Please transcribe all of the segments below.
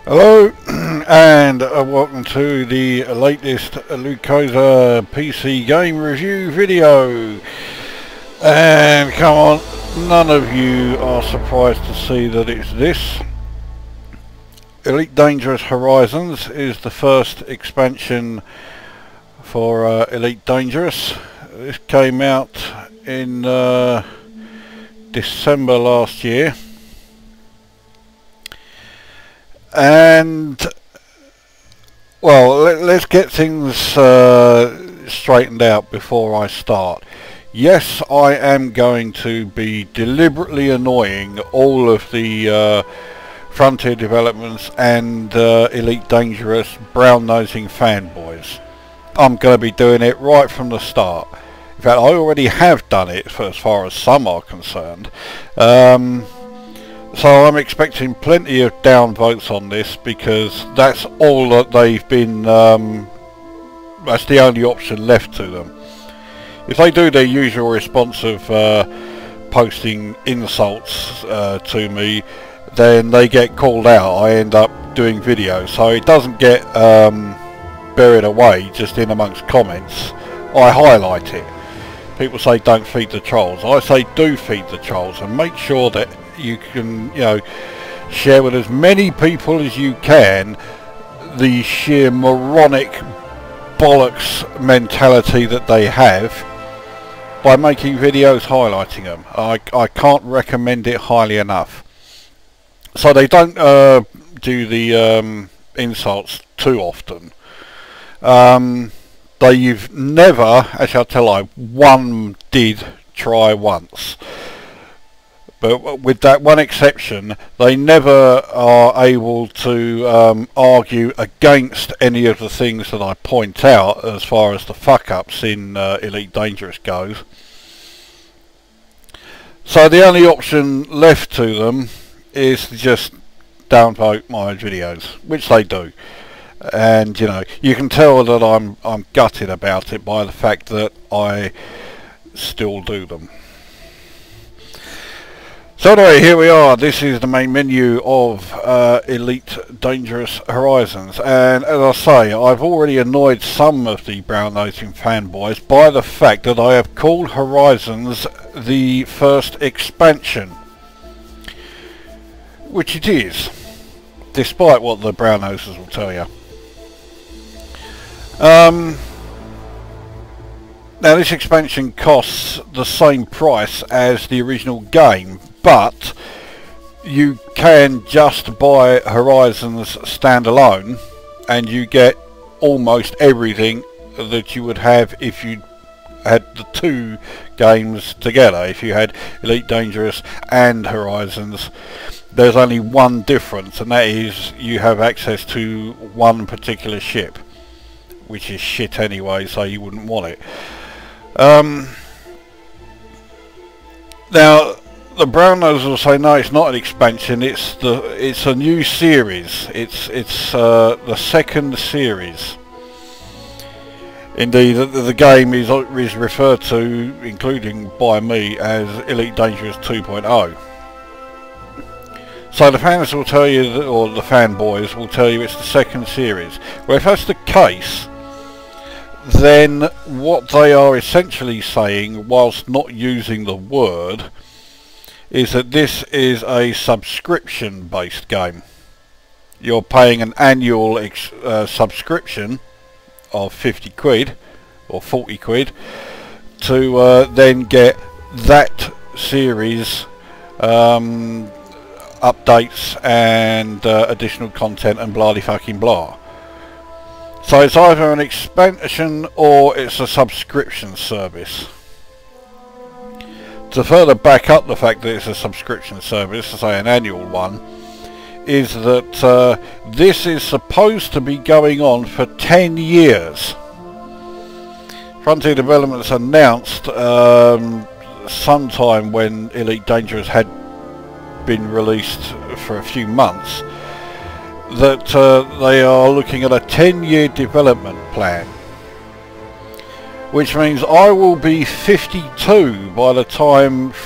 Hello and welcome to the latest Lukozer PC game review video. And come on, none of you are surprised to see that it's this. Elite Dangerous Horizons is the first expansion for Elite Dangerous. This came out in December last year. And well, let's get things straightened out before I start. Yes, I am going to be deliberately annoying all of the Frontier Developments and Elite Dangerous brown-nosing fanboys. I'm going to be doing it right from the start. In fact, I already have done it as far as some are concerned. So I'm expecting plenty of downvotes on this because that's all that they've been, that's the only option left to them. If they do their usual response of posting insults to me, then they get called out. I end up doing videos, so it doesn't get buried away just in amongst comments. I highlight it. People say don't feed the trolls. I say do feed the trolls and make sure that you can, share with as many people as you can the sheer moronic bollocks mentality that they have by making videos highlighting them. I can't recommend it highly enough. So they don't do the insults too often. They've never, actually I'll tell you, one did try once. But with that one exception, they never are able to argue against any of the things that I point out as far as the fuck-ups in Elite Dangerous goes. So the only option left to them is to just downvote my videos, which they do. And you can tell that I'm gutted about it by the fact that I still do them. So anyway, here we are. This is the main menu of Elite Dangerous Horizons, and as I say, I've already annoyed some of the brown-nosing fanboys by the fact that I have called Horizons the first expansion, which it is, despite what the brown-nosers will tell you. Now this expansion costs the same price as the original game, but you can just buy Horizons standalone and you get almost everything that you would have if you had the two games together. If you had Elite Dangerous and Horizons, there's only one difference, and that is you have access to one particular ship, which is shit anyway, so you wouldn't want it. Now the brown nosers will say no, it's not an expansion, it's a new series. It's the second series. Indeed, the game is referred to, including by me, as Elite Dangerous 2.0. So the fans will tell you that, or the fanboys will tell you it's the second series. Well, if that's the case, then what they are essentially saying, whilst not using the word, is that this is a subscription based game. You're paying an annual subscription of 50 quid or 40 quid to then get that series updates and additional content and blah de fucking blah. So it's either an expansion or it's a subscription service. To further back up the fact that it's a subscription service, to say an annual one, is that this is supposed to be going on for 10 years. Frontier Developments announced sometime when Elite Dangerous had been released for a few months that they are looking at a 10-year development plan, which means I will be 52 by the time by the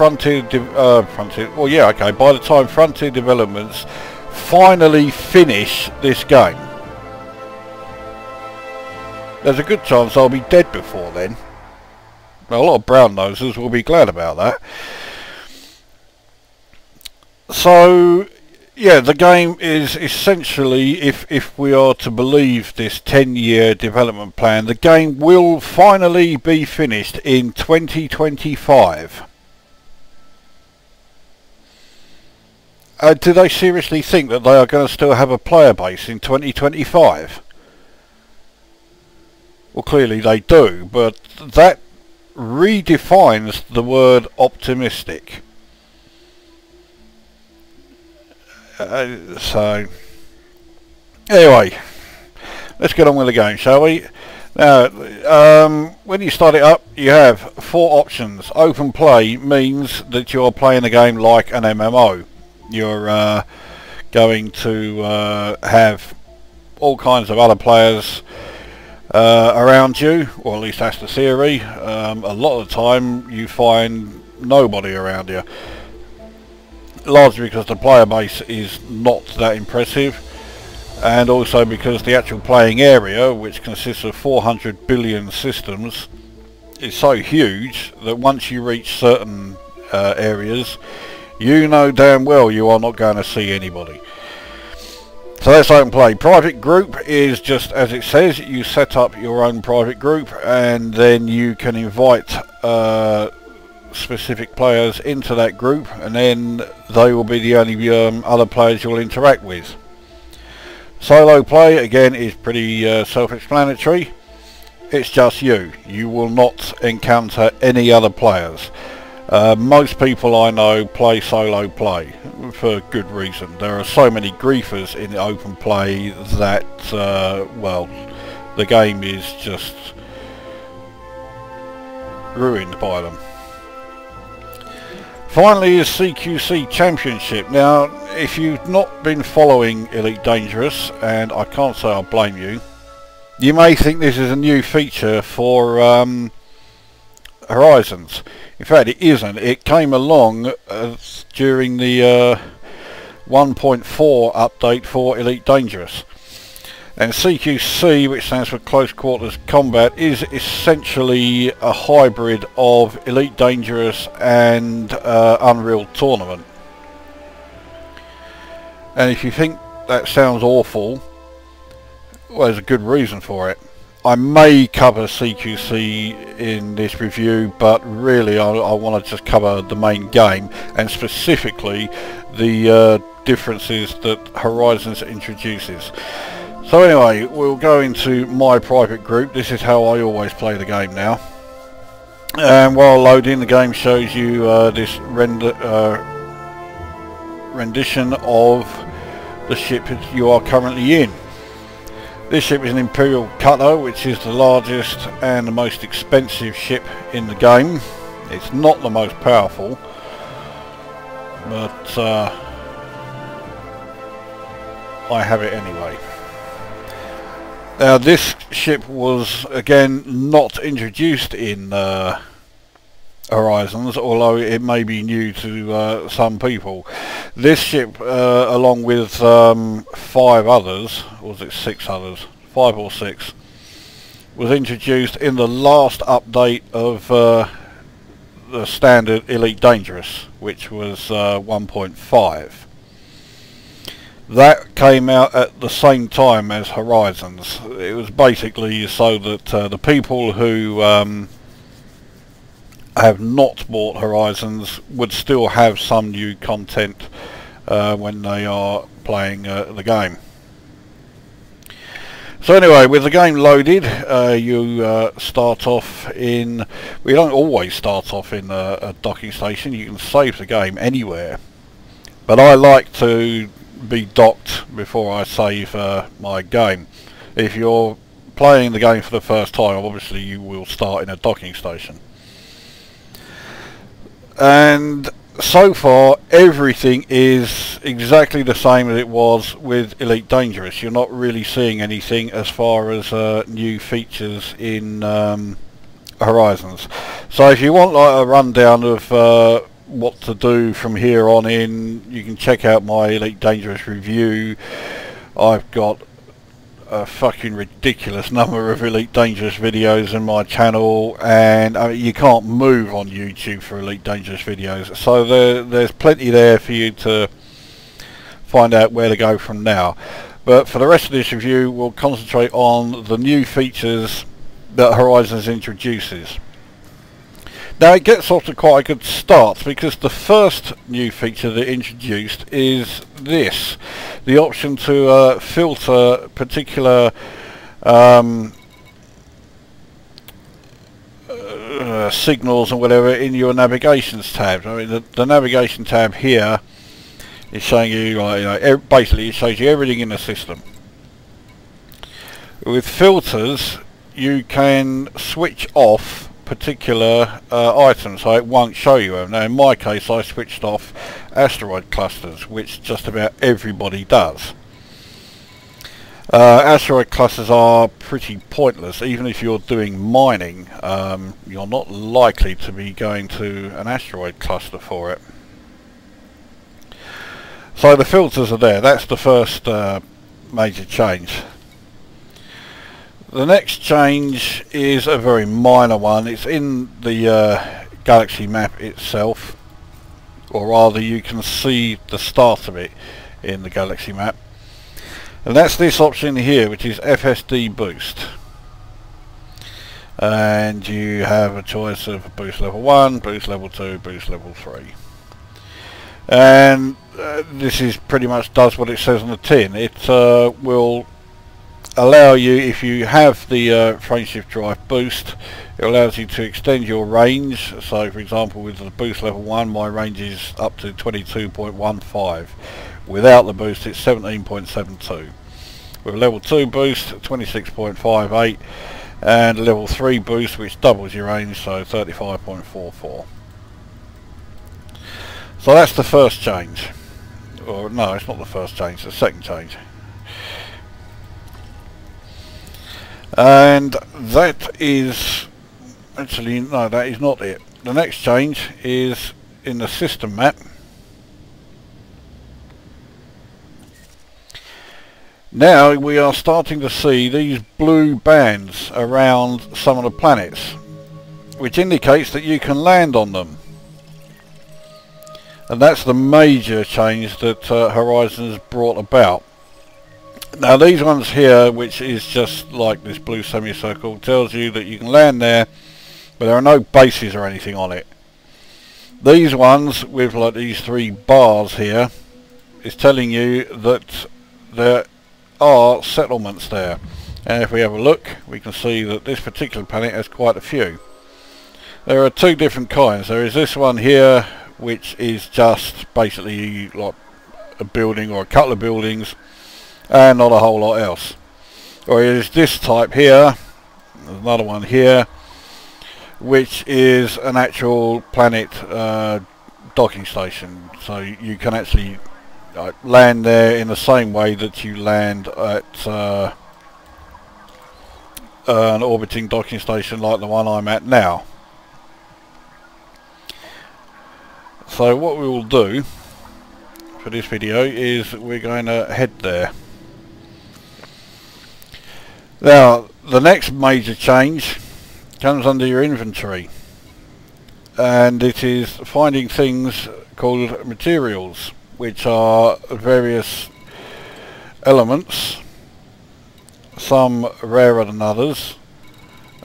time Frontier Developments finally finish this game. There's a good chance I'll be dead before then. Well, a lot of brown nosers will be glad about that. So, yeah, the game is essentially, if we are to believe this 10-year development plan, the game will finally be finished in 2025. Do they seriously think that they are going to still have a player base in 2025? Well, clearly they do, but that redefines the word optimistic. So, anyway, let's get on with the game, shall we? Now, when you start it up, you have 4 options. Open play means that you're playing the game like an MMO. You're going to have all kinds of other players around you, or at least that's the theory. A lot of the time you find nobody around you, largely because the player base is not that impressive, and also because the actual playing area, which consists of 400 billion systems, is so huge that once you reach certain areas, you know damn well you are not going to see anybody. So let's open play. Private group is just as it says. You set up your own private group and then you can invite specific players into that group, and then they will be the only other players you'll interact with. Solo play again is pretty self-explanatory. It's just you. You will not encounter any other players. Most people I know play solo play for good reason. There are so many griefers in open play that well, the game is just ruined by them. Finally is CQC Championship. Now, if you've not been following Elite Dangerous, and I can't say I blame you, you may think this is a new feature for Horizons. In fact, it isn't. It came along during the 1.4 update for Elite Dangerous. And CQC, which stands for Close Quarters Combat, is essentially a hybrid of Elite Dangerous and Unreal Tournament. And if you think that sounds awful, well, there's a good reason for it. I may cover CQC in this review, but really I want to just cover the main game, and specifically the differences that Horizons introduces. So anyway, we'll go into my private group. This is how I always play the game now. And while loading, the game shows you this rendition of the ship that you are currently in. This ship is an Imperial Cutter, which is the largest and the most expensive ship in the game. It's not the most powerful, but I have it anyway. Now, this ship was again not introduced in Horizons, although it may be new to some people. This ship, along with 5 others, or was it 6 others? 5 or 6, was introduced in the last update of the standard Elite Dangerous, which was 1.5. That came out at the same time as Horizons. It was basically so that the people who have not bought Horizons would still have some new content when they are playing the game. So anyway, with the game loaded, you start off in... We don't always start off in a docking station. You can save the game anywhere, but I like to be docked before I save my game. If you're playing the game for the first time, obviously you will start in a docking station. And so far everything is exactly the same as it was with Elite Dangerous. You're not really seeing anything as far as new features in Horizons. So if you want like a rundown of what to do from here on in, you can check out my Elite Dangerous review. I've got a fucking ridiculous number of Elite Dangerous videos in my channel, and I mean, you can't move on YouTube for Elite Dangerous videos, so there's plenty there for you to find out where to go from now. But for the rest of this review, we'll concentrate on the new features that Horizons introduces. Now it gets off to quite a good start, because the first new feature that it introduced is this, the option to filter particular signals and whatever in your navigations tabs. I mean, the navigation tab here is showing you, basically it shows you everything in the system. With filters, you can switch off particular items, so it won't show you them. Now in my case, I switched off asteroid clusters, which just about everybody does. Asteroid clusters are pretty pointless. Even if you're doing mining, you're not likely to be going to an asteroid cluster for it. So the filters are there. That's the first major change. The next change is a very minor one. It's in the galaxy map itself, or rather you can see the start of it in the galaxy map, and that's this option here, which is FSD boost. And you have a choice of boost level 1, boost level 2, boost level 3. And this is pretty much does what it says on the tin. It will allow you, if you have the frameshift drive boost, it allows you to extend your range. So for example, with the boost level 1, my range is up to 22.15. Without the boost, it's 17.72. With level 2 boost, 26.58, and level 3 boost, which doubles your range, so 35.44. So that's the first change. Or no, it's not the first change, the second change. And that is actually, no, that is not it. The next change is in the system map. Now we are starting to see these blue bands around some of the planets, which indicates that you can land on them. And that's the major change that Horizons brought about. Now these ones here, which is just like this blue semicircle, tells you that you can land there, but there are no bases or anything on it. These ones with like these 3 bars here is telling you that there are settlements there. And if we have a look, we can see that this particular planet has quite a few. There are 2 different kinds. There is this one here, which is just basically like a building or a couple of buildings, and not a whole lot else. Or it is this type here, there's another one here, which is an actual planet docking station. So you can actually land there in the same way that you land at an orbiting docking station like the one I'm at now. So what we will do for this video is we're going to head there. Now the next major change comes under your inventory, and it is finding things called materials, which are various elements, some rarer than others.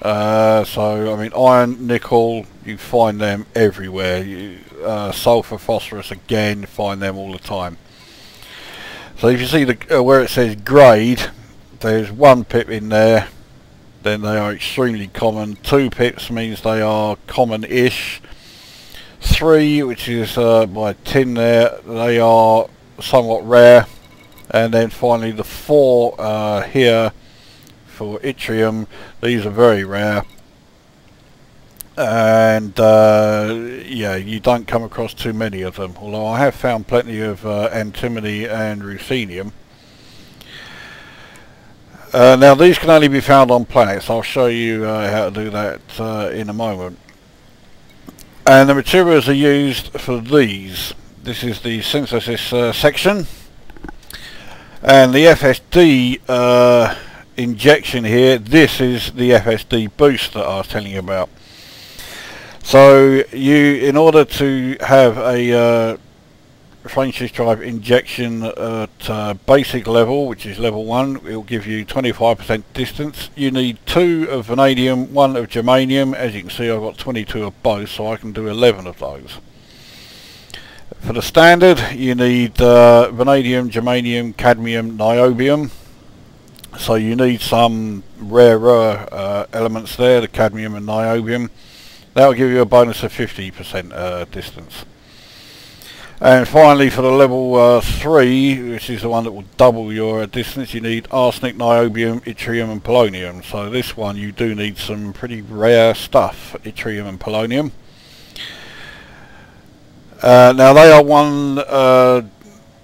So I mean, iron, nickel, you find them everywhere. Sulfur, phosphorus, again, you find them all the time. So if you see the where it says grade, there's 1 pip in there, then they are extremely common. 2 pips means they are common-ish. 3, which is my tin there, they are somewhat rare. And then finally the 4 here for yttrium, these are very rare. And yeah, you don't come across too many of them, although I have found plenty of antimony and ruthenium. Now these can only be found on planets. I'll show you how to do that in a moment. And the materials are used for these. This is the synthesis section, and the FSD injection here. This is the FSD boost that I was telling you about. So in order to have a frameshift drive injection at basic level, which is level 1, it will give you 25% distance. You need 2 of vanadium, 1 of germanium. As you can see, I've got 22 of both, so I can do 11 of those. For the standard, you need vanadium, germanium, cadmium, niobium. So you need some rarer elements there, the cadmium and niobium. That will give you a bonus of 50% distance. And finally, for the level 3, which is the one that will double your distance, you need arsenic, niobium, yttrium and polonium. So this one you do need some pretty rare stuff, yttrium and polonium. Now they are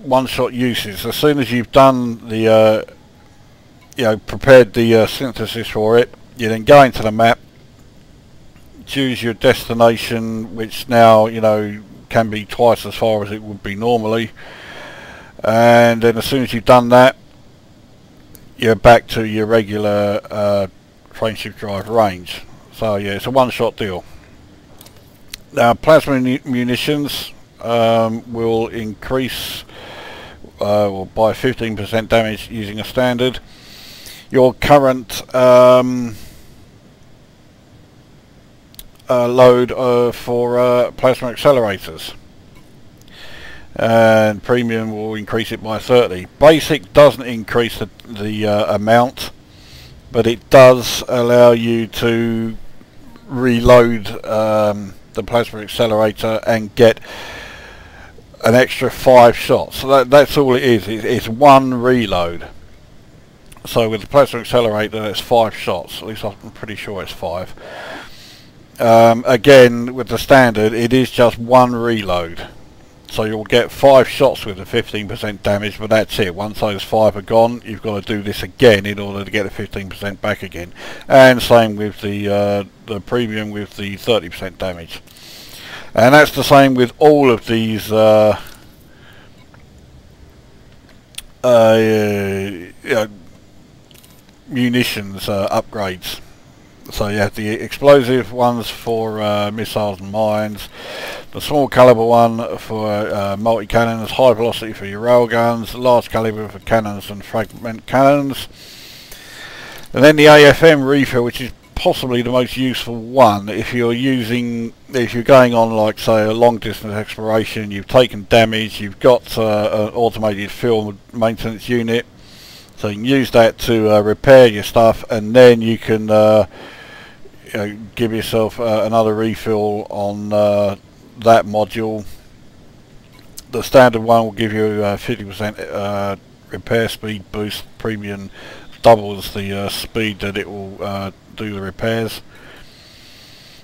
one-shot uses. As soon as you've done the, prepared the synthesis for it, you then go into the map, choose your destination, which now can be twice as far as it would be normally, and then as soon as you've done that, you're back to your regular frameshift drive range. So yeah, it's a one-shot deal. Now plasma munitions will increase by 15% damage using a standard. Your current load for plasma accelerators, and premium will increase it by 30. Basic doesn't increase the amount, but it does allow you to reload the plasma accelerator and get an extra 5 shots. So that's all it is. It's one reload. So with the plasma accelerator, it's 5 shots. At least I'm pretty sure it's 5. Again, with the standard, it is just one reload. So you'll get 5 shots with the 15% damage, but that's it. Once those 5 are gone, you've got to do this again in order to get the 15% back again. And same with the premium with the 30% damage. And that's the same with all of these munitions upgrades. So you have the explosive ones for missiles and mines, the small caliber one for multi-cannons, high velocity for your railguns, large caliber for cannons and fragment cannons, and then the AFM refill, which is possibly the most useful one if you're going on, like, say, a long distance exploration. You've taken damage, you've got an automated field maintenance unit, so you can use that to repair your stuff, and then you can give yourself another refill on that module. The standard one will give you 50% repair speed boost. Premium doubles the speed that it will do the repairs.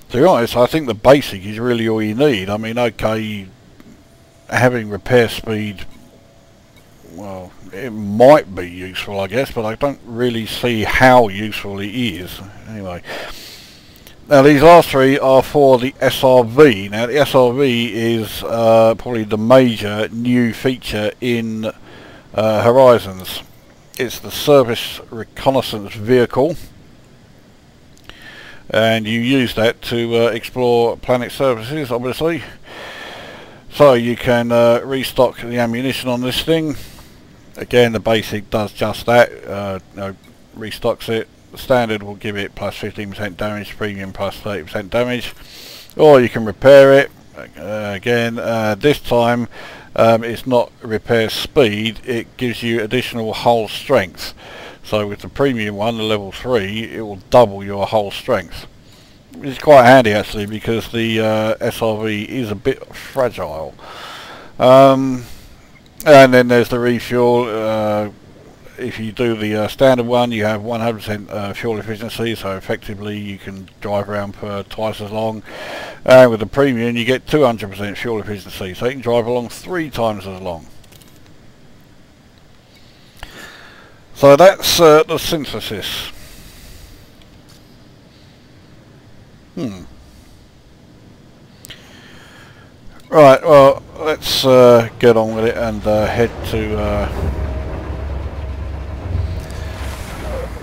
To be honest, I think the basic is really all you need. I mean, okay, having repair speed, well, it might be useful, I guess, but I don't really see how useful it is. Anyway, now these last 3 are for the SRV. Now the SRV is probably the major new feature in Horizons. It's the Service Reconnaissance Vehicle, and you use that to explore planet surfaces, obviously. So you can restock the ammunition on this thing. Again, the basic does just that, restocks it. The standard will give it plus 15% damage, premium plus 30% damage, or you can repair it. Again, this time it's not repair speed, it gives you additional hull strength. So with the premium one, the level 3, it will double your hull strength. It's quite handy actually, because the SRV is a bit fragile. And then there's the refuel. If you do the standard one, you have 100% fuel efficiency, so effectively you can drive around for twice as long. And with the premium, you get 200% fuel efficiency, so you can drive along 3 times as long. So that's the synthesis. Right, well, let's get on with it and head to...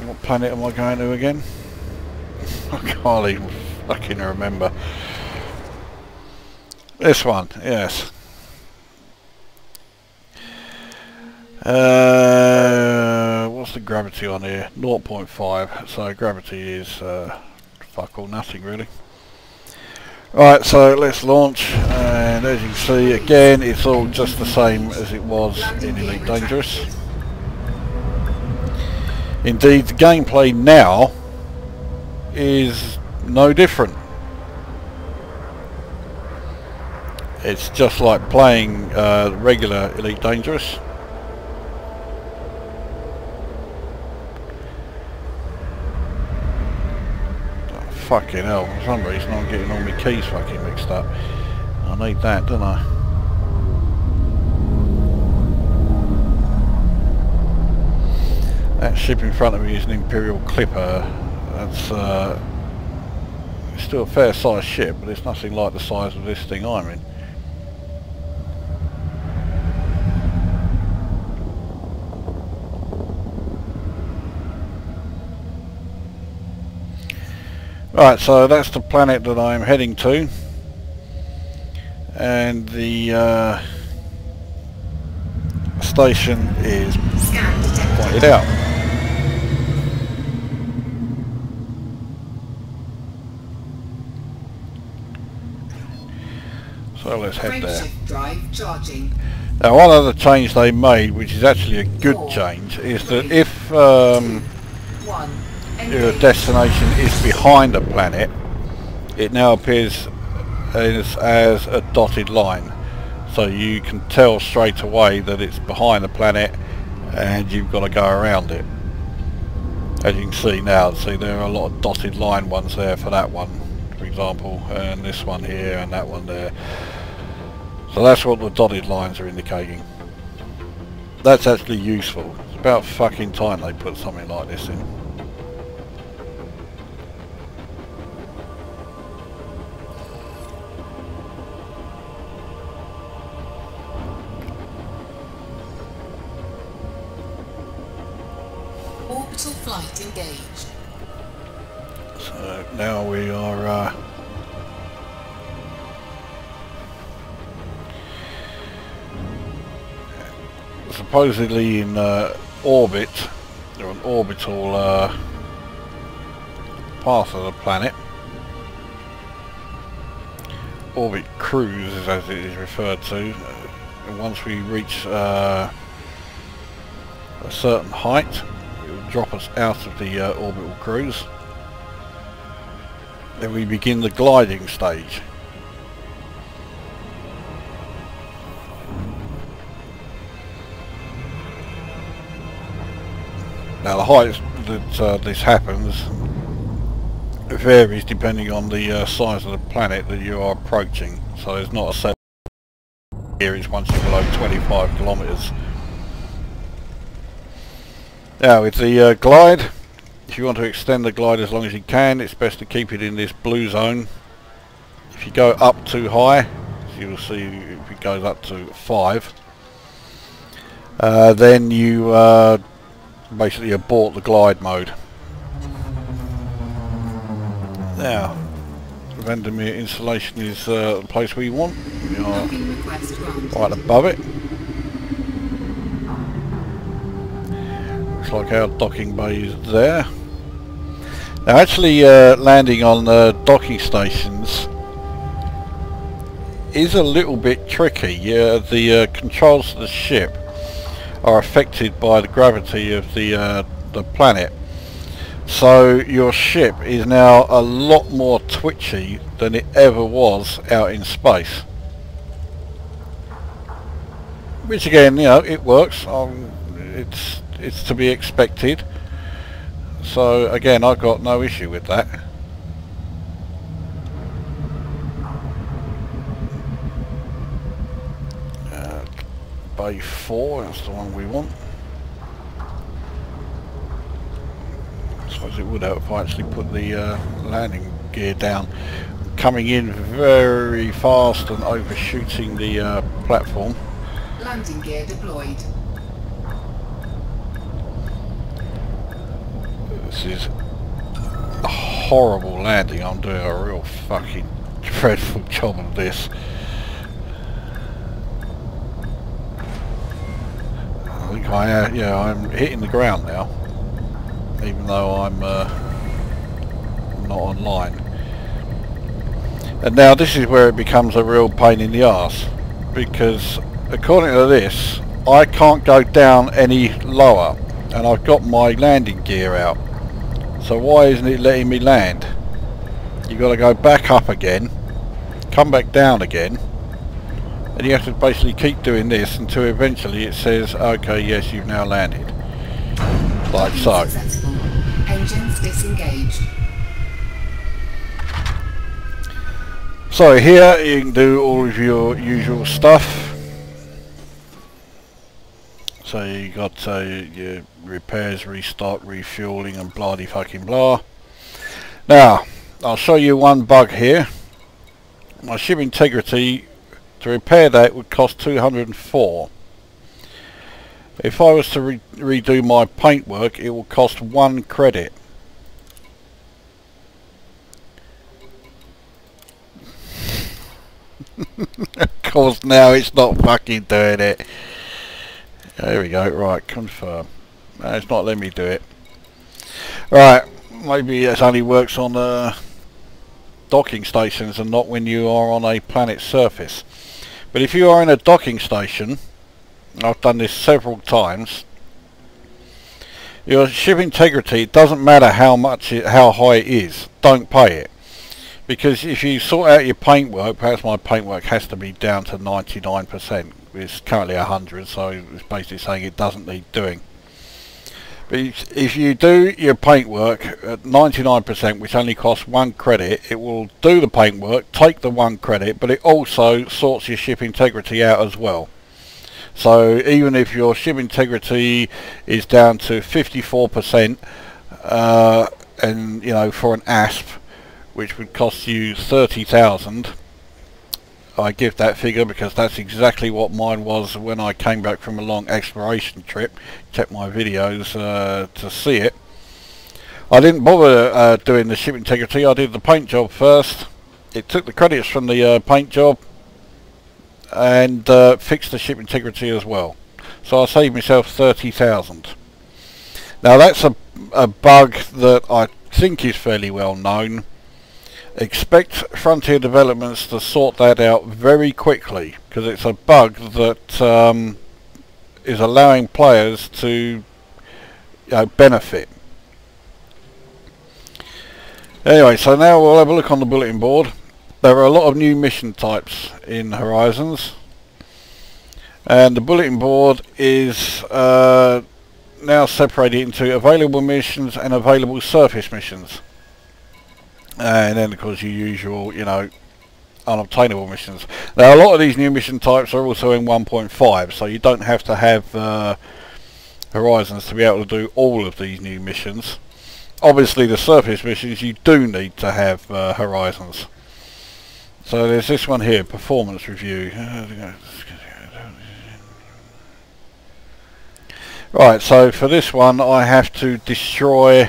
what planet am I going to again? I can't even fucking remember. This one, yes. What's the gravity on here? 0.5, so gravity is fuck all nothing really. Right, so let's launch, and as you can see again it's all just the same as it was in Elite Dangerous. Indeed, the gameplay now is no different. It's just like playing regular Elite Dangerous. Fucking hell, for some reason I'm getting all my keys fucking mixed up. I need that, don't I? That ship in front of me is an Imperial Clipper. That's it's still a fair sized ship, but it's nothing like the size of this thing I'm in. Right, so that's the planet that I'm heading to, and the station is pointed out. So let's head there. Now, one other change they made, which is actually a good change, is that if your destination is behind a planet, it now appears as a dotted line, so you can tell straight away that it's behind the planet and you've got to go around it. As you can see now, see there are a lot of dotted line ones there for that one, for example, and this one here and that one there. So that's what the dotted lines are indicating. That's actually useful. It's about fucking time they put something like this in. Orbital flight engaged. So now we are supposedly in orbit, or an orbital path of the planet. Orbit cruise, as it is referred to. And once we reach a certain height, it will drop us out of the orbital cruise. Then we begin the gliding stage. Now the height that this happens varies depending on the size of the planet that you are approaching. So there's not a set here, it's once you're below 25 kilometers. Now with the glide, if you want to extend the glide as long as you can, it's best to keep it in this blue zone. If you go up too high, as you will see if it goes up to 5, then you basically abort the glide mode. Now, Vandermeer installation is the place we want. We are right above it. Looks like our docking bay is there. Now actually landing on docking stations is a little bit tricky. The controls of the ship are affected by the gravity of the planet, so your ship is now a lot more twitchy than it ever was out in space, which again, you know, it works. It's to be expected, so again I've got no issue with that. Bay 4, that's the one we want. I suppose it would help if I actually put the landing gear down and coming in very fast and overshooting the platform. Landing gear deployed. This is a horrible landing. I'm doing a real fucking dreadful job of this. I think I'm hitting the ground now, even though I'm not online. And now this is where it becomes a real pain in the arse, because according to this I can't go down any lower, and I've got my landing gear out. So why isn't it letting me land? You've got to go back up again, come back down again, and you have to basically keep doing this until eventually it says, okay, yes, you've now landed. Like so. Successful. Engines disengaged. So here you can do all of your usual stuff. So you got your repairs, restart, refueling and bloody fucking blah. Now I'll show you one bug here. My ship integrity, to repair that would cost 204. If I was to redo my paintwork, it will cost 1 credit. Of course now it's not fucking doing it. There we go, right, confirm. No, it's not letting me do it. Right, maybe it only works on docking stations and not when you are on a planet's surface. But if you are in a docking station, I've done this several times, your ship integrity, it doesn't matter how high it is, don't pay it. Because if you sort out your paintwork, perhaps my paintwork has to be down to 99%. It's currently 100, so it's basically saying it doesn't need doing. But if you do your paintwork at 99%, which only costs 1 credit, it will do the paintwork, take the 1 credit, but it also sorts your ship integrity out as well. So even if your ship integrity is down to 54%, and you know, for an ASP, which would cost you 30,000, I give that figure because that's exactly what mine was when I came back from a long exploration trip. Check my videos to see it. I didn't bother doing the ship integrity, I did the paint job first. It took the credits from the paint job and fixed the ship integrity as well. So I saved myself 30,000. Now that's a bug that I think is fairly well known. Expect Frontier Developments to sort that out very quickly, because it's a bug that is allowing players to benefit. Anyway, so now we'll have a look on the bulletin board. There are a lot of new mission types in Horizons, and the bulletin board is now separated into available missions and available surface missions. And then of course your usual, unobtainable missions. Now a lot of these new mission types are also in 1.5, so you don't have to have Horizons to be able to do all of these new missions. Obviously the surface missions you do need to have Horizons. So there's this one here, performance review. Right, so for this one I have to destroy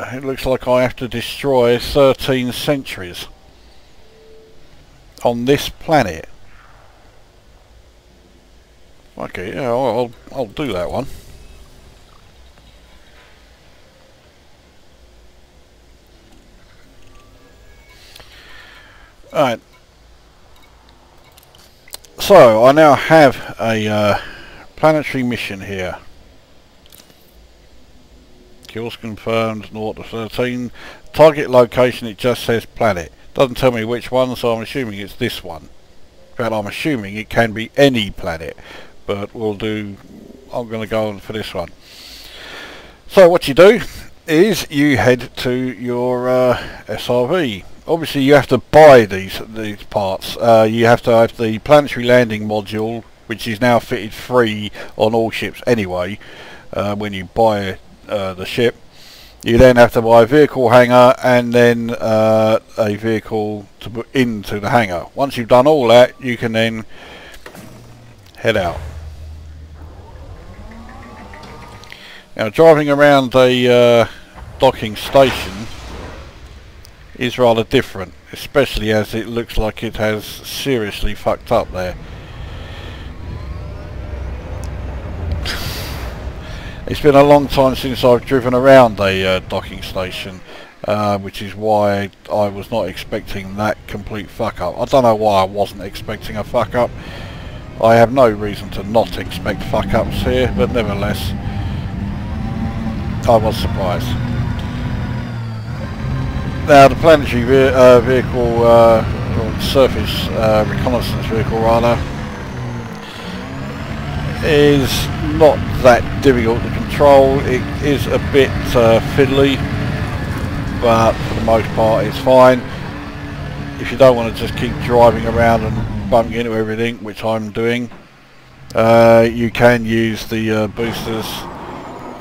it looks like I have to destroy 13 sentries on this planet. Okay, yeah, I'll do that one. Alright. So I now have a planetary mission here. Kills confirmed, 0 to 13. Target location, it just says planet. Doesn't tell me which one, so I'm assuming it's this one. In fact, I'm assuming it can be any planet, but we'll do, I'm going to go on for this one. So what you do is you head to your SRV. Obviously you have to buy these parts. You have to have the planetary landing module, which is now fitted free on all ships anyway, when you buy the ship. You then have to buy a vehicle hangar and then a vehicle to put into the hangar. Once you've done all that, you can then head out. Now, driving around a docking station is rather different, especially as it looks like it has seriously fucked up there. It's been a long time since I've driven around a docking station, which is why I was not expecting that complete fuck up. I don't know why I wasn't expecting a fuck up. I have no reason to not expect fuck ups here, but nevertheless I was surprised. Now, the planetary vehicle, or surface reconnaissance vehicle rather, is not that difficult to control. It is a bit fiddly, but for the most part it's fine. If you don't want to just keep driving around and bumping into everything, which I'm doing, you can use the boosters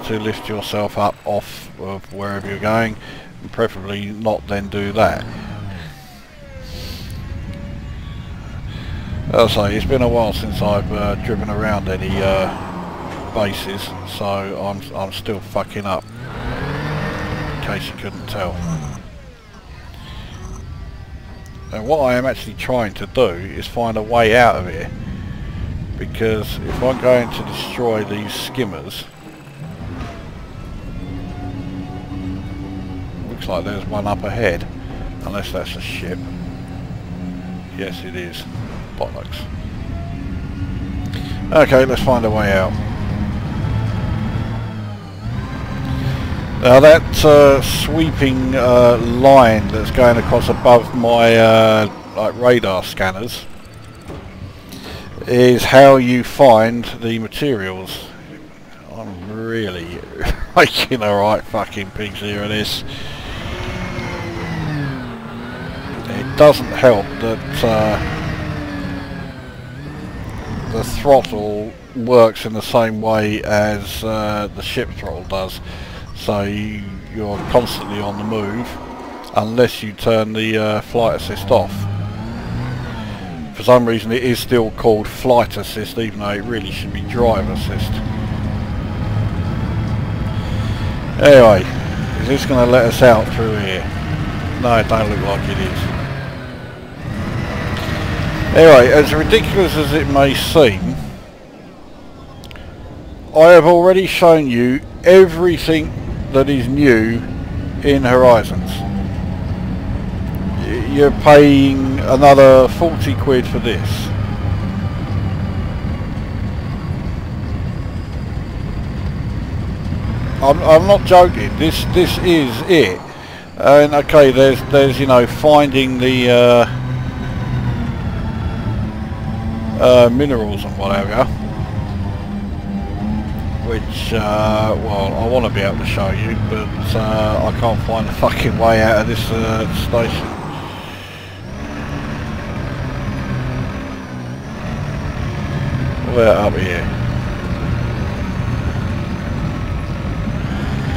to lift yourself up off of wherever you're going, and preferably not then do that. As I say, it's been a while since I've driven around any bases, so I'm still fucking up, in case you couldn't tell. And what I am actually trying to do is find a way out of here, because if I'm going to destroy these skimmers, looks like there's one up ahead, unless that's a ship. Yes, it is. Bollocks. Okay, let's find a way out. Now that sweeping line that's going across above my like radar scanners is how you find the materials. I'm really making a right fucking pigs here of this. It doesn't help that the throttle works in the same way as the ship throttle does, so you're constantly on the move unless you turn the flight assist off. For some reason it is still called flight assist, even though it really should be drive assist. Anyway, is this going to let us out through here? No, it don't look like it is. Anyway, as ridiculous as it may seem, I have already shown you everything that is new in Horizons. You're paying another 40 quid for this. I'm not joking. This is it. And okay, there's you know, finding the minerals and whatever, which well, I want to be able to show you, but I can't find the fucking way out of this station. We're up here.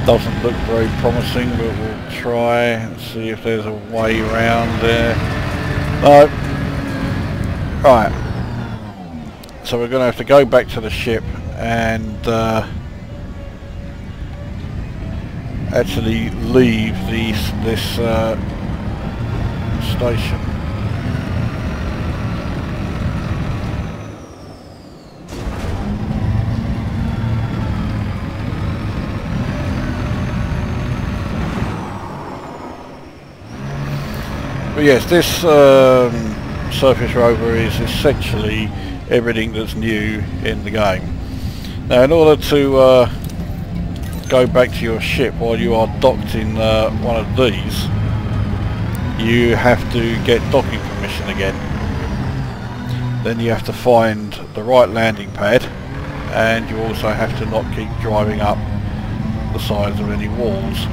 Doesn't look very promising, but we'll try and see if there's a way around there. No. Right. So we're going to have to go back to the ship and actually leave this station. But yes, this surface rover is essentially everything that's new in the game. Now, in order to go back to your ship while you are docked in one of these, you have to get docking permission again. Then you have to find the right landing pad, and you also have to not keep driving up the sides of any walls.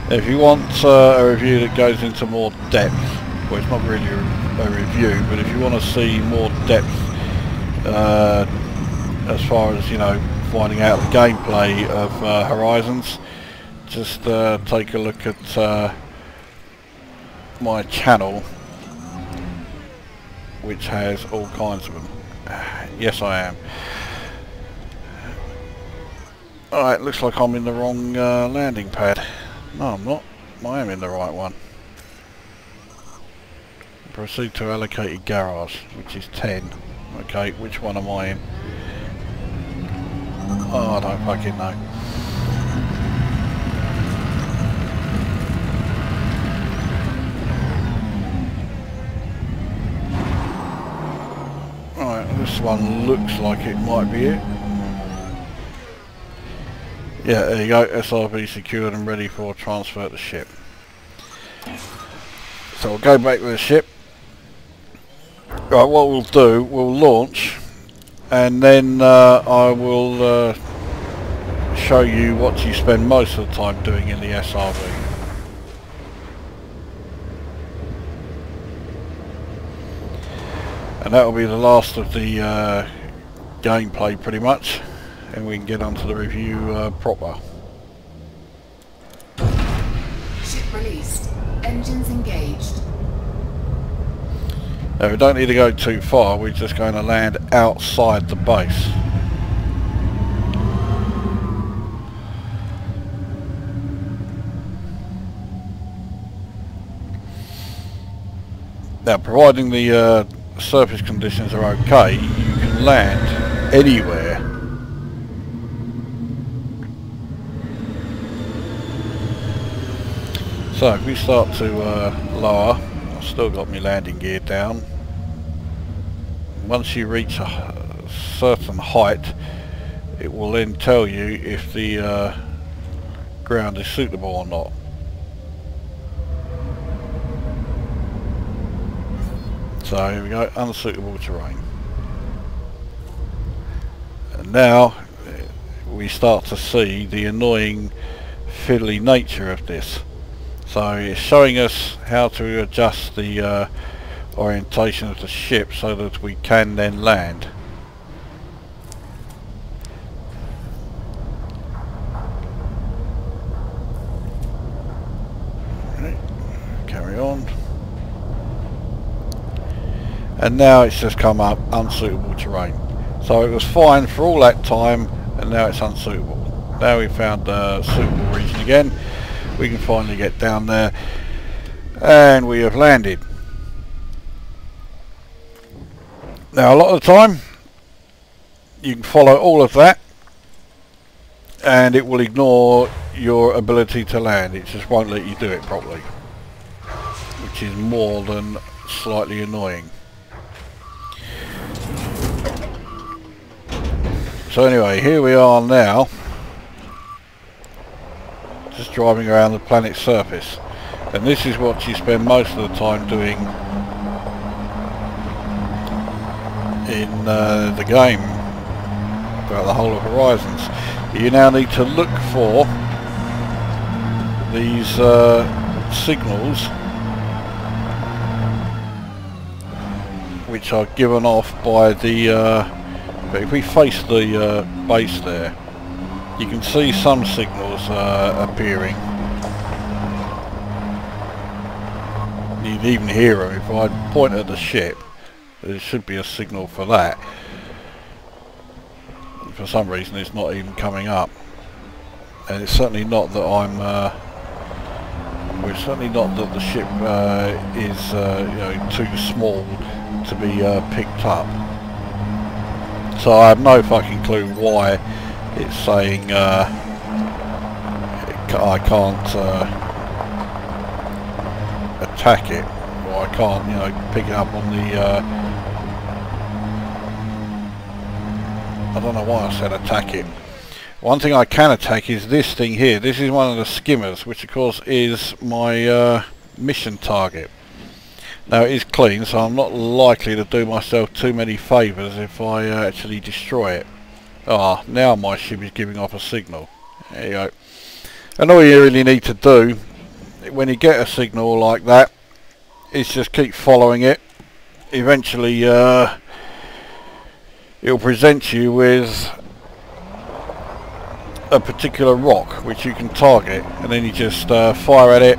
If you want a review that goes into more depth, well, it's not really a a review, but if you want to see more depth as far as, you know, finding out the gameplay of Horizons, just take a look at my channel, which has all kinds of them. Yes, I am. Alright, looks like I'm in the wrong landing pad. No, I'm not. I am in the right one. Proceed to allocated garage, which is 10. Okay, which one am I in? Oh, I don't fucking know. Alright, this one looks like it might be it. Yeah, there you go. SRB secured and ready for transfer to ship. So we'll go back to the ship. Right, what we'll do, we'll launch, and then I will show you what you spend most of the time doing in the SRB. And that will be the last of the gameplay pretty much, and we can get onto the review proper. Ship released. Engines engaged. Now, we don't need to go too far, we're just going to land outside the base. Now, providing the surface conditions are okay, you can land anywhere. So if we start to lower, I've still got my landing gear down. Once you reach a certain height, it will then tell you if the ground is suitable or not. So here we go, unsuitable terrain. And now we start to see the annoying fiddly nature of this. So it's showing us how to adjust the orientation of the ship so that we can then land. Right, carry on. And now it's just come up unsuitable terrain. So it was fine for all that time, and now it's unsuitable. Now we've found a suitable region again. We can finally get down there, and we have landed. Now a lot of the time you can follow all of that and it will ignore your ability to land. It just won't let you do it properly, which is more than slightly annoying. So anyway, here we are now, just driving around the planet's surface, and this is what you spend most of the time doing in the game throughout the whole of Horizons. You now need to look for these signals which are given off by the if we face the base there, you can see some signals appearing. You can even hear them. If I point at the ship, there should be a signal for that. For some reason it's not even coming up, and it's certainly not that I'm well, it's certainly not that the ship is you know, too small to be picked up. So I have no fucking clue why it's saying I can't attack it, or I can't, you know, pick it up on the I don't know why I said attack it. One thing I can attack is this thing here. This is one of the skimmers, which of course is my mission target. Now it is clean, so I'm not likely to do myself too many favours if I actually destroy it. Ah, now my ship is giving off a signal. There you go. And all you really need to do when you get a signal like that is just keep following it eventually it'll present you with a particular rock which you can target, and then you just fire at it.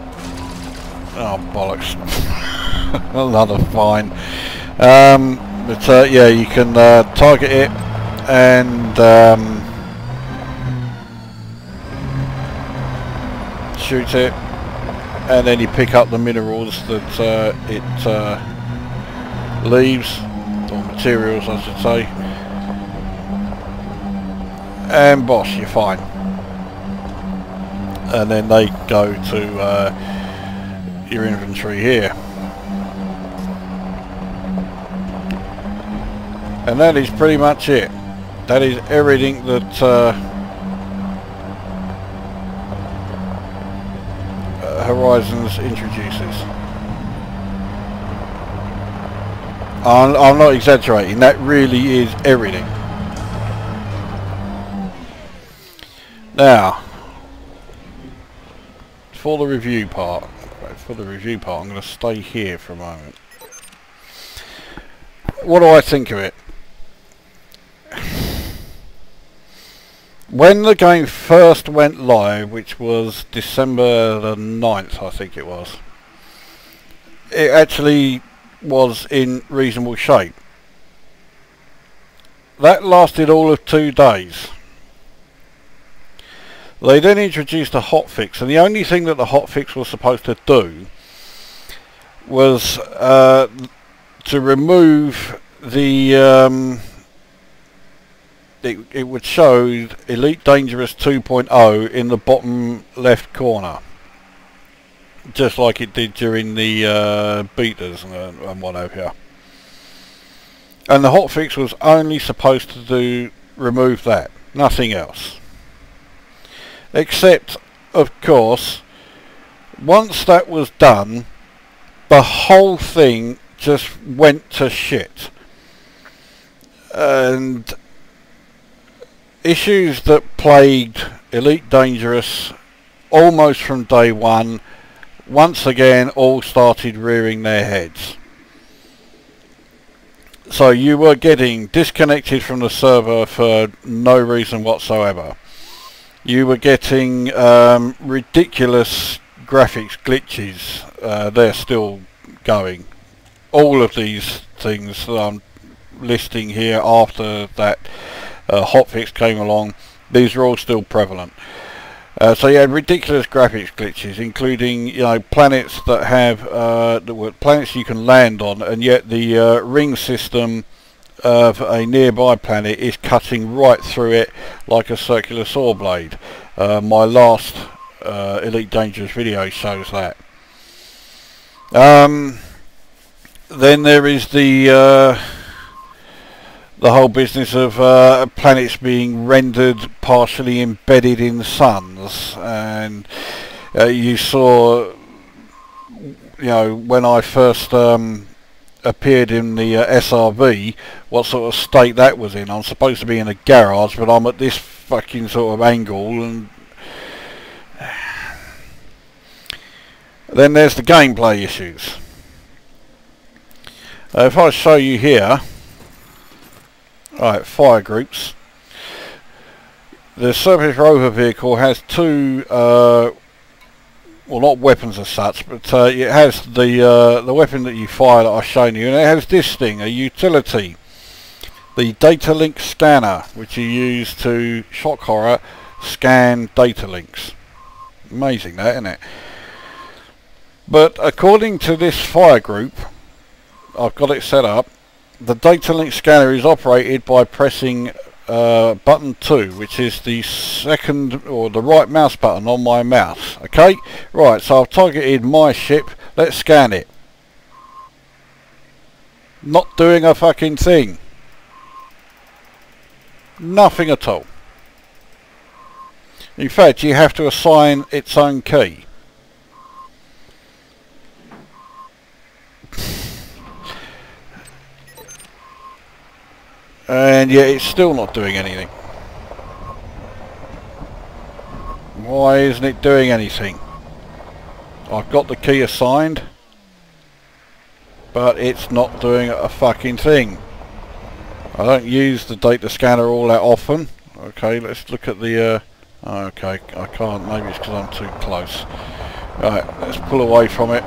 Oh bollocks. Another fine. But yeah, you can target it and shoot it, and then you pick up the minerals that it leaves, or materials I should say, and boss, you're fine. And then they go to your inventory here. And that is pretty much it. That is everything that Horizons introduces. I'm not exaggerating, that really is everything. Now, for the review part, I'm going to stay here for a moment. What do I think of it? When the game first went live, which was December the 9th, I think it was, it actually was in reasonable shape. That lasted all of 2 days. They then introduced a hotfix, and the only thing that the hotfix was supposed to do was to remove the it would show Elite Dangerous 2.0 in the bottom left corner, just like it did during the betas and what have you. And the hotfix was only supposed to remove that, nothing else. Except, of course, once that was done, the whole thing just went to shit. And issues that plagued Elite Dangerous almost from day one, once again all started rearing their heads. So you were getting disconnected from the server for no reason whatsoever. You were getting ridiculous graphics glitches. They're still going. All of these things that I'm listing here after that hotfix came along, these are all still prevalent. So you had ridiculous graphics glitches, including, you know, planets that have planets you can land on, and yet the ring system of a nearby planet is cutting right through it like a circular saw blade. My last Elite Dangerous video shows that. Then there is the whole business of planets being rendered partially embedded in suns, and you saw, you know, when I first appeared in the SRV, what sort of state that was in. I'm supposed to be in a garage, but I'm at this fucking sort of angle, and then there's the gameplay issues. If I show you here, right, fire groups. The surface rover vehicle has two, well, not weapons as such, but it has the weapon that you fire that I've shown you, and it has this thing, a utility, the data link scanner, which you use to, shock horror, scan data links. Amazing that, isn't it? But according to this fire group, I've got it set up, the data link scanner is operated by pressing button 2, which is the second or the right mouse button on my mouse. Okay, right, so I've targeted my ship. Let's scan it. Not doing a fucking thing. Nothing at all. In fact, you have to assign its own key. And yet it's still not doing anything. Why isn't it doing anything? I've got the key assigned. but it's not doing a fucking thing. I don't use the data scanner all that often. Okay, let's look at the okay, I can't, maybe it's because I'm too close. Right, let's pull away from it.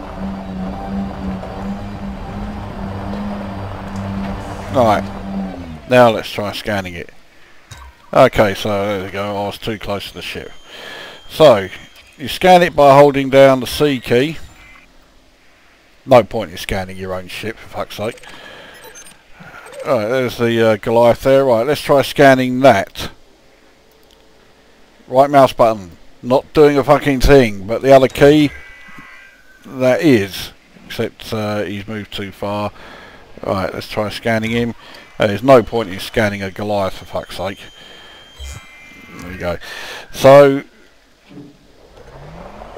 Alright, now let's try scanning it. Okay, so there we go, I was too close to the ship. So, you scan it by holding down the C key. No point in scanning your own ship, for fuck's sake. Alright, there's the Goliath there. Right, let's try scanning that. Right mouse button, not doing a fucking thing, but the other key, that is. Except he's moved too far. Alright, let's try scanning him. There's no point in scanning a Goliath, for fuck's sake. There you go. So,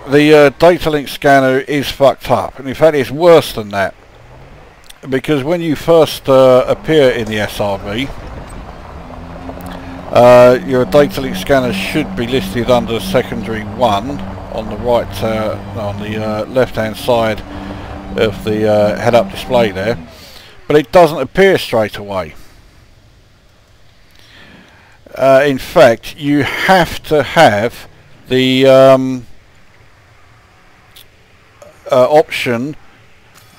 the data link scanner is fucked up, and in fact it's worse than that. Because when you first appear in the SRV, your data link scanner should be listed under secondary 1 on the right, on the left hand side of the head-up display there, but it doesn't appear straight away. In fact, you have to have the option.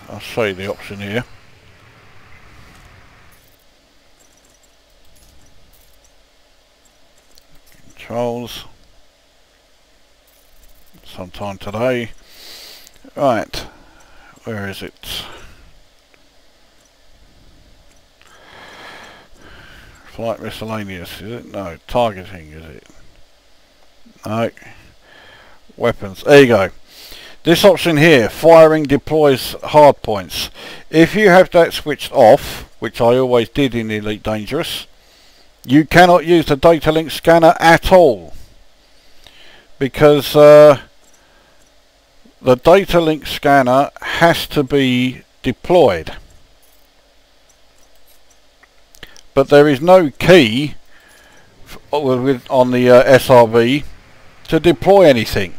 I'll show you the option here. Controls. Sometime today. Right. Where is it? Flight miscellaneous, is it? No. Targeting, is it? No. Weapons. There you go. This option here, firing deploys hardpoints. If you have that switched off, which I always did in Elite Dangerous, you cannot use the data link scanner at all. Because the data link scanner has to be deployed. But there is no key on the SRV to deploy anything.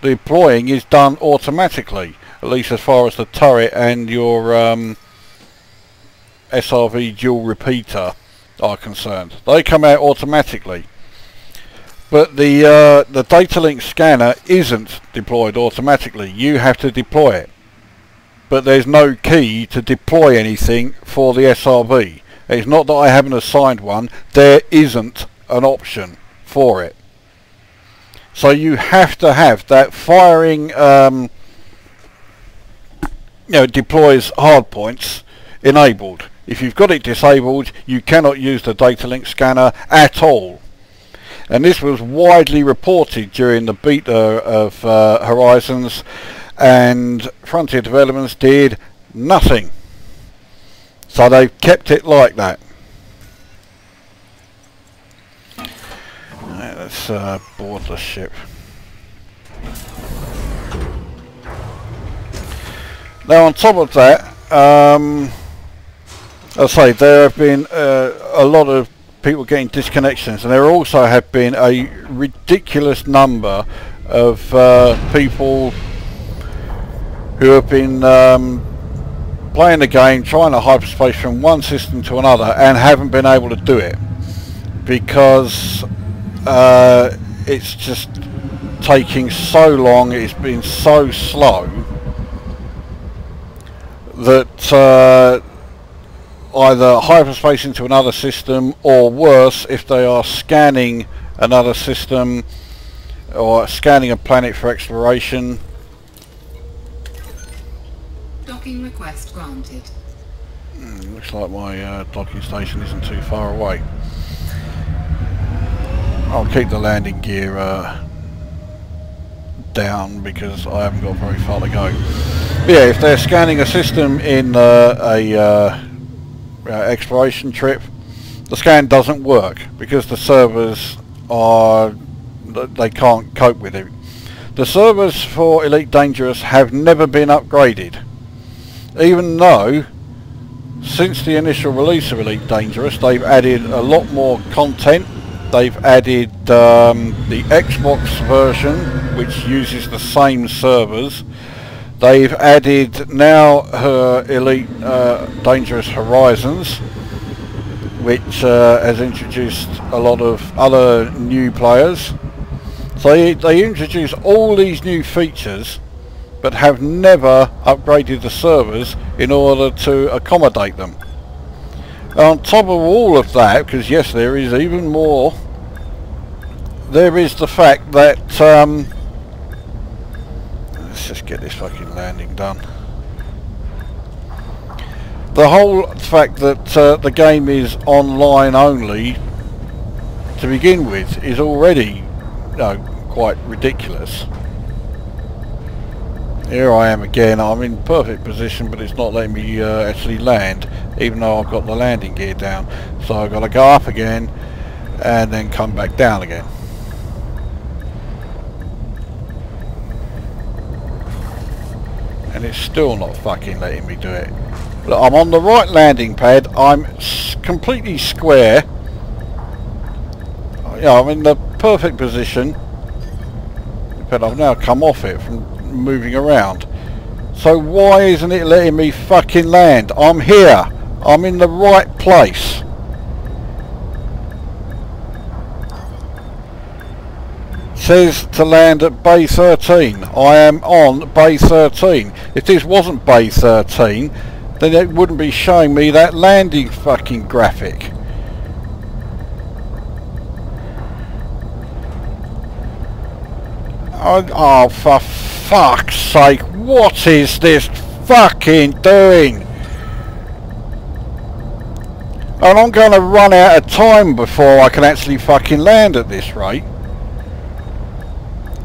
Deploying is done automatically, at least as far as the turret and your SRV dual repeater are concerned. They come out automatically. But the data link scanner isn't deployed automatically. You have to deploy it. But there's no key to deploy anything for the SRV. It's not that I haven't assigned one, there isn't an option for it. So you have to have that firing, deploys hardpoints enabled. If you've got it disabled, you cannot use the data link scanner at all. And this was widely reported during the beta of Horizons, and Frontier Developments did nothing. So they've kept it like that. Right, let's board the ship. Now on top of that, I say there have been a lot of people getting disconnections, and there also have been a ridiculous number of people who have been playing the game, trying to hyperspace from one system to another, and haven't been able to do it because it's just taking so long, it's been so slow that either hyperspacing to another system, or worse, if they are scanning another system or scanning a planet for exploration. Docking request granted. Looks like my docking station isn't too far away. I'll keep the landing gear down because I haven't got very far to go. But yeah, if they're scanning a system in exploration trip, the scan doesn't work because the servers they can't cope with it. The servers for Elite Dangerous have never been upgraded, even though since the initial release of Elite Dangerous they've added a lot more content. They've added the Xbox version, which uses the same servers. They've added now her Elite Dangerous Horizons, which has introduced a lot of other new players. So they introduce all these new features, but have never upgraded the servers in order to accommodate them. And on top of all of that, because yes, there is even more, there is the fact that let's just get this fucking landing done. The whole fact that the game is online only to begin with is already, you know, quite ridiculous. Here I am again. I'm in perfect position, but it's not letting me actually land, even though I've got the landing gear down. So I've got to go up again and then come back down again. And it's still not fucking letting me do it. Look, I'm on the right landing pad. I'm completely square. Yeah, I'm in the perfect position. But I've now come off it from moving around. So why isn't it letting me fucking land? I'm here. I'm in the right place. Says to land at bay 13. I am on bay 13. If this wasn't bay 13, then it wouldn't be showing me that landing fucking graphic. Oh, for fuck's sake, what is this fucking doing? And I'm going to run out of time before I can actually fucking land at this rate.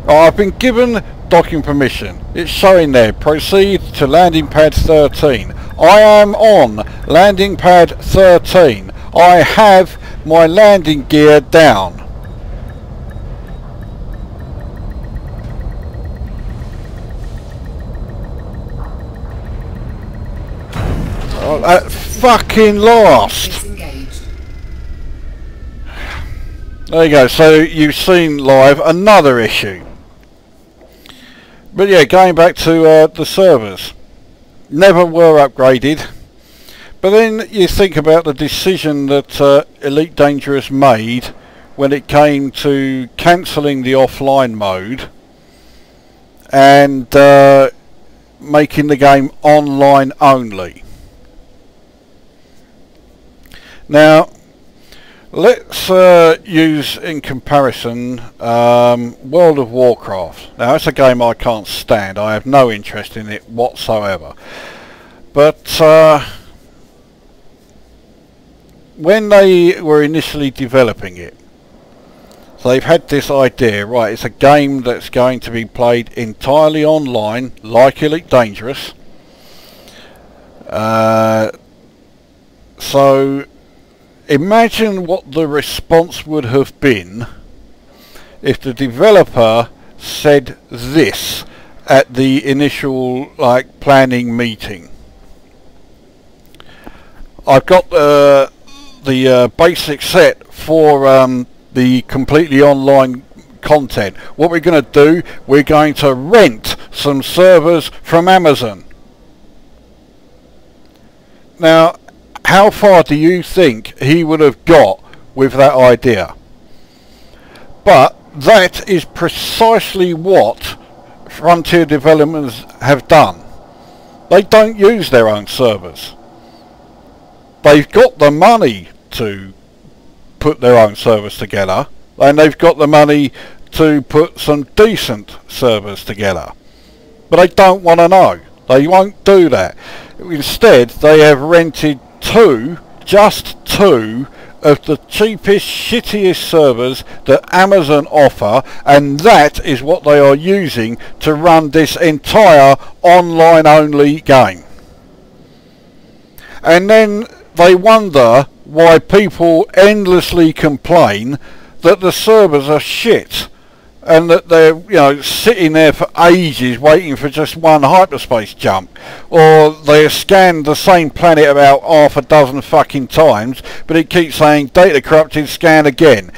I've been given docking permission. It's showing there, proceed to landing pad 13. I am on landing pad 13. I have my landing gear down. Oh, at fucking last. There you go, so you've seen live another issue. But yeah, going back to the servers, never were upgraded. But then you think about the decision that Elite Dangerous made when it came to cancelling the offline mode and making the game online only. Now, let's use in comparison World of Warcraft. Now, it's a game I can't stand. I have no interest in it whatsoever. But when they were initially developing it, so they've had this idea, right, it's a game that's going to be played entirely online, like Elite Dangerous. So imagine what the response would have been if the developer said this at the initial planning meeting. I've got the basic set for the completely online content. What we're going to do, we're going to rent some servers from Amazon. Now, how far do you think he would have got with that idea? But that is precisely what Frontier developers have done. They don't use their own servers. They've got the money to put their own servers together, and they've got the money to put some decent servers together. But they don't want to know. They won't do that. Instead, they have rented just two of the cheapest, shittiest servers that Amazon offer, and that is what they are using to run this entire online only game. And then they wonder why people endlessly complain that the servers are shit and that they're, you know, sitting there for ages waiting for just one hyperspace jump, or they scanned the same planet about half a dozen fucking times but it keeps saying data corrupted, scan again.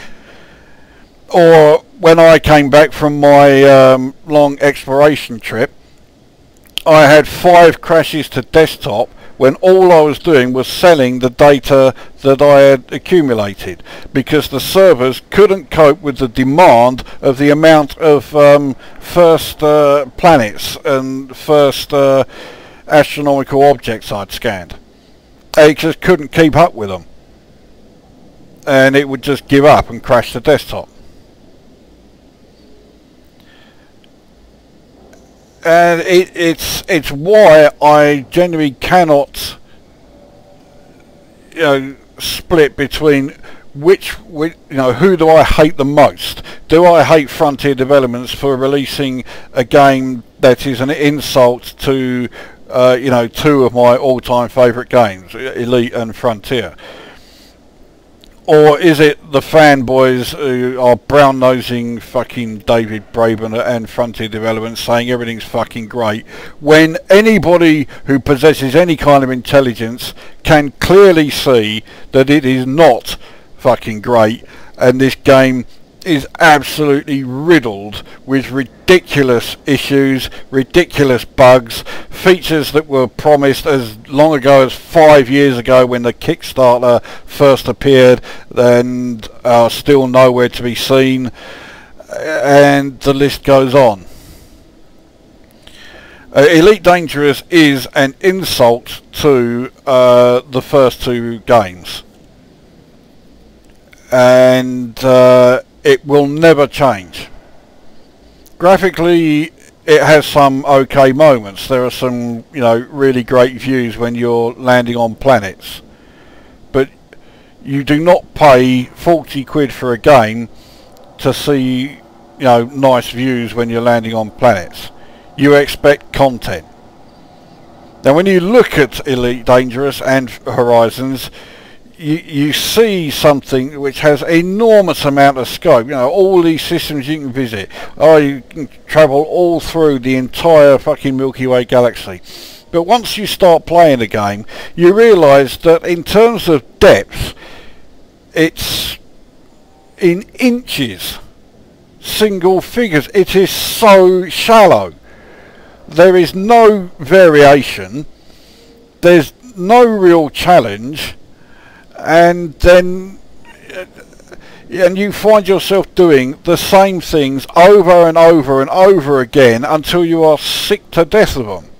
Or when I came back from my long exploration trip, I had 5 crashes to desktop when all I was doing was selling the data that I had accumulated, because the servers couldn't cope with the demand of the amount of first planets and first astronomical objects I'd scanned. It just couldn't keep up with them, and it would just give up and crash the desktop. And it's why I generally cannot, split between who do I hate the most. Do I hate Frontier Developments for releasing a game that is an insult to 2 of my all-time favourite games, Elite and Frontier? Or is it the fanboys who are brown-nosing fucking David Braben and Frontier Developments saying everything's fucking great, when anybody who possesses any kind of intelligence can clearly see that it is not fucking great, and this game is absolutely riddled with ridiculous issues, ridiculous bugs, features that were promised as long ago as 5 years ago when the Kickstarter first appeared and are still nowhere to be seen, and the list goes on. Elite Dangerous is an insult to the first 2 games, and it will never change. Graphically, it has some okay moments. There are some, really great views when you're landing on planets. But you do not pay 40 quid for a game to see, nice views when you're landing on planets. You expect content. Now, when you look at Elite Dangerous and Horizons, you see something which has enormous amount of scope. All these systems you can visit. You can travel all through the entire fucking Milky Way galaxy. But once you start playing the game, you realise that in terms of depth, it's in inches, single figures. It is so shallow. There is no variation. There's no real challenge. And then you find yourself doing the same things over and over and over again until you are sick to death of them.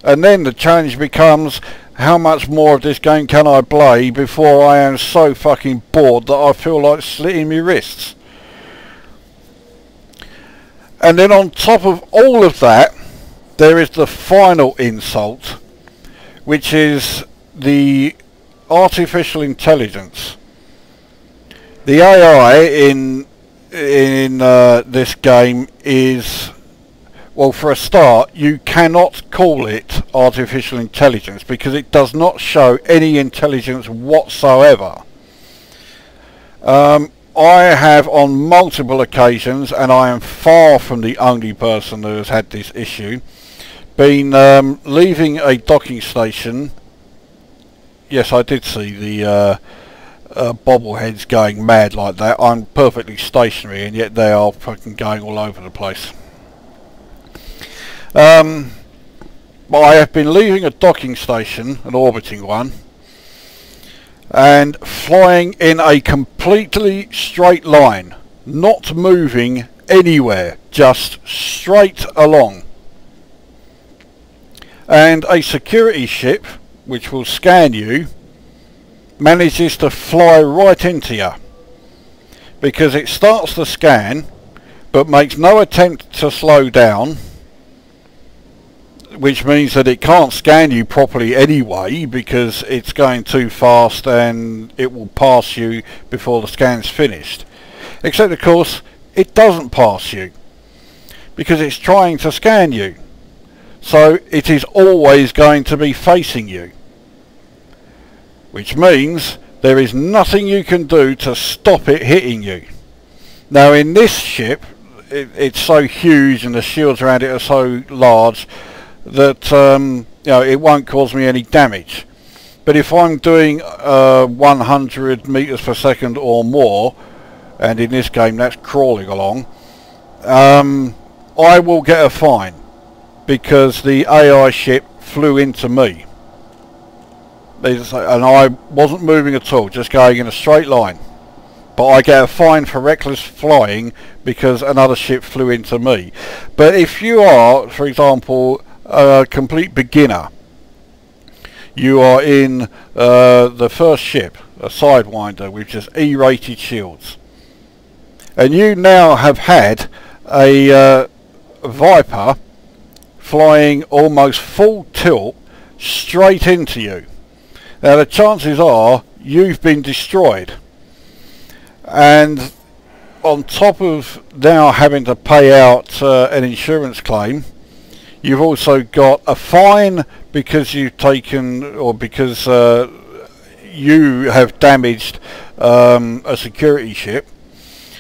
And then the challenge becomes, how much more of this game can I play before I am so fucking bored that I feel like slitting my wrists? And then on top of all of that, there is the final insult, which is the artificial intelligence. The AI in this game is, well, for a start, you cannot call it artificial intelligence because it does not show any intelligence whatsoever. I have on multiple occasions, and I am far from the only person who has had this issue, been leaving a docking station. Yes, I did see the bobbleheads going mad like that. I'm perfectly stationary, and yet they are fucking going all over the place. But I have been leaving a docking station, an orbiting one, and flying in a completely straight line, not moving anywhere, just straight along. And a security ship, which will scan you, manages to fly right into you, because it starts the scan but makes no attempt to slow down, which means that it can't scan you properly anyway because it's going too fast and it will pass you before the scan's finished. Except of course it doesn't pass you because it's trying to scan you. So it is always going to be facing you, which means there is nothing you can do to stop it hitting you. Now in this ship, it's so huge and the shields around it are so large that it won't cause me any damage. But if I'm doing 100 meters per second or more, and in this game that's crawling along, I will get a fine. because the AI ship flew into me. And I wasn't moving at all, just going in a straight line. But I get a fine for reckless flying because another ship flew into me. But if you are, for example, a complete beginner, you are in the first ship, a Sidewinder with just E-rated shields, and you now have had a Viper flying almost full tilt straight into you. Now the chances are you've been destroyed, and on top of now having to pay out an insurance claim, you've also got a fine because you've taken, or because you have damaged a security ship.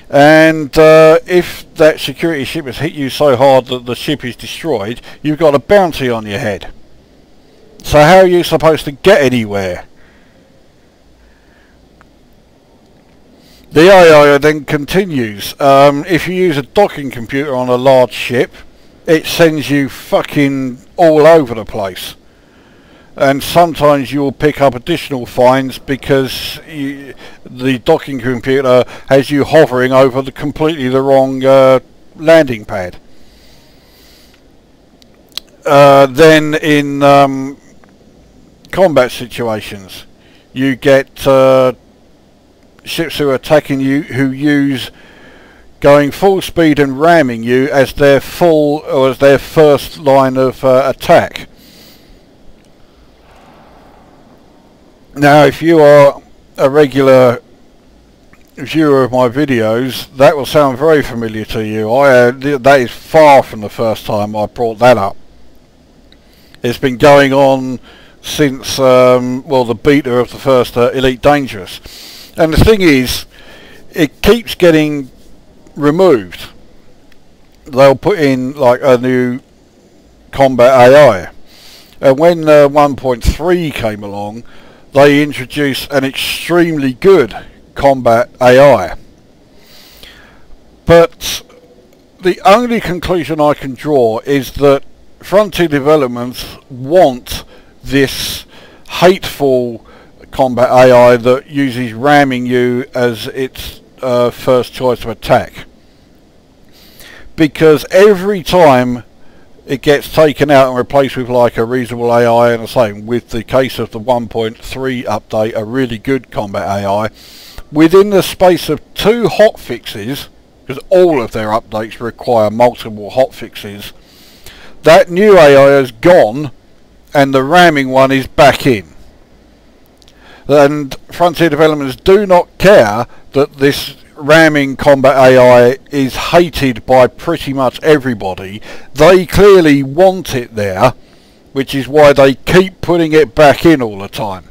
And if that security ship has hit you so hard that the ship is destroyed, you've got a bounty on your head. So how are you supposed to get anywhere? The AI then continues. If you use a docking computer on a large ship, it sends you fucking all over the place. And sometimes you'll pick up additional fines because the docking computer has you hovering over completely the wrong landing pad. Then in combat situations, you get ships who are attacking you who use going full speed and ramming you as their first line of attack. Now, if you are a regular viewer of my videos, that will sound very familiar to you. That is far from the first time I brought that up. It's been going on since, well, the beta of the first Elite Dangerous. And the thing is, it keeps getting removed. They'll put in like a new combat AI. And when 1.3 came along, they introduced an extremely good combat AI. But the only conclusion I can draw is that Frontier Developments want this hateful combat AI that uses ramming you as its first choice of attack. Because every time it gets taken out and replaced with like a reasonable AI, and the same with the case of the 1.3 update, a really good combat AI, within the space of 2 hotfixes, because all of their updates require multiple hotfixes, that new AI has gone and the ramming one is back in. And Frontier Developments do not care that this ramming combat AI is hated by pretty much everybody. They clearly want it there, which is why they keep putting it back in all the time.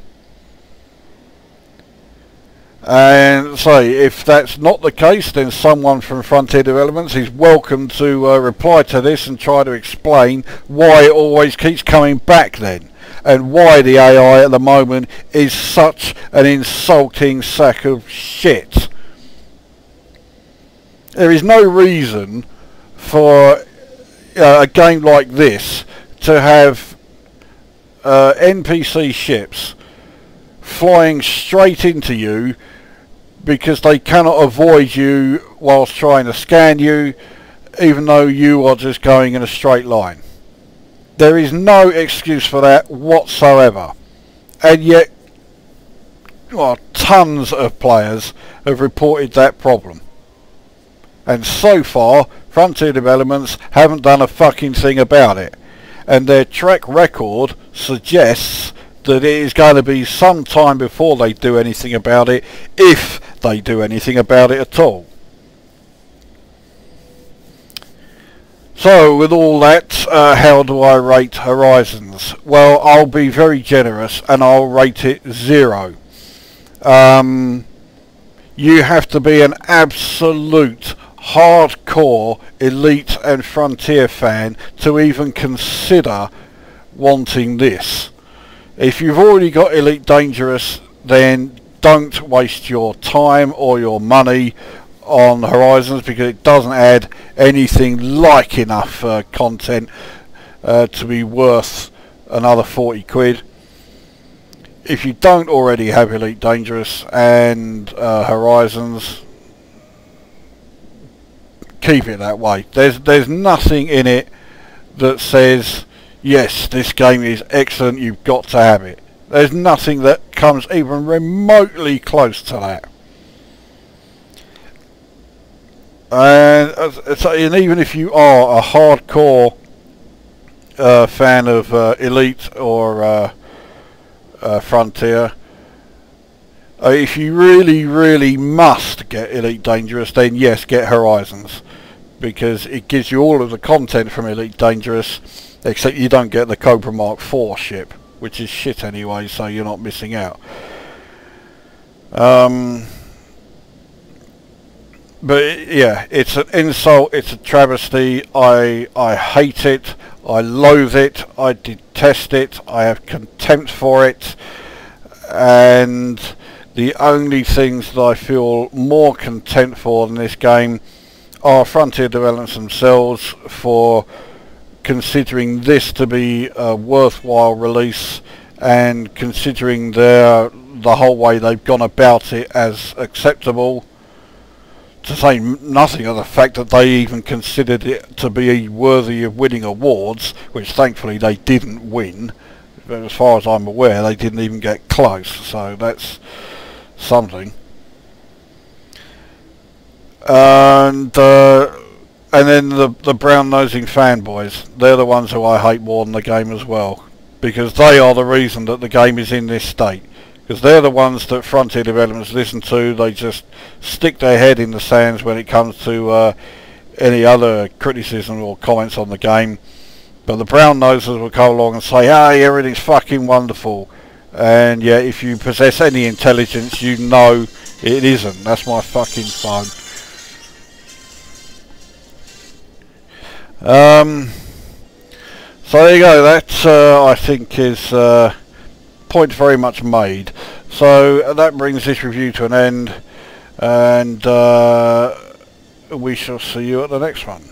And so if that's not the case, then someone from Frontier Developments is welcome to reply to this and try to explain why it always keeps coming back then, and why the AI at the moment is such an insulting sack of shit. There is no reason for a game like this to have NPC ships flying straight into you because they cannot avoid you whilst trying to scan you, even though you are just going in a straight line. There is no excuse for that whatsoever. And yet, well, tons of players have reported that problem. And so far, Frontier Developments haven't done a fucking thing about it. And their track record suggests that it is going to be some time before they do anything about it, if they do anything about it at all. So, with all that, how do I rate Horizons? Well, I'll be very generous and I'll rate it 0. You have to be an absolute hardcore Elite and Frontier fan to even consider wanting this. If you've already got Elite Dangerous, then don't waste your time or your money on Horizons, because it doesn't add anything like enough content to be worth another 40 quid. If you don't already have Elite Dangerous and Horizons, keep it that way. There's nothing in it that says, yes, this game is excellent, you've got to have it. There's nothing that comes even remotely close to that. And even if you are a hardcore fan of Elite or Frontier, if you really must get Elite Dangerous, then yes, get Horizons, because it gives you all of the content from Elite Dangerous, except you don't get the Cobra Mark IV ship, which is shit anyway, so you're not missing out. But yeah, it's an insult, it's a travesty. I hate it, I loathe it, I detest it, I have contempt for it, and the only things that I feel more contempt for in this game are Frontier Developments themselves for considering this to be a worthwhile release, and considering the whole way they've gone about it as acceptable, to say nothing of the fact that they even considered it to be worthy of winning awards, which thankfully they didn't win. But as far as I'm aware, they didn't even get close, so that's something. And then the brown-nosing fanboys, they're the ones who I hate more than the game as well, because they are the reason that the game is in this state. Because they're the ones that Frontier Developments listen to. They just stick their head in the sands when it comes to any other criticism or comments on the game. But the brown nosers will come along and say, hey, everything's fucking wonderful. And yeah, if you possess any intelligence, you know it isn't. That's my fucking phone. So there you go. That I think is point very much made. So that brings this review to an end, and we shall see you at the next one.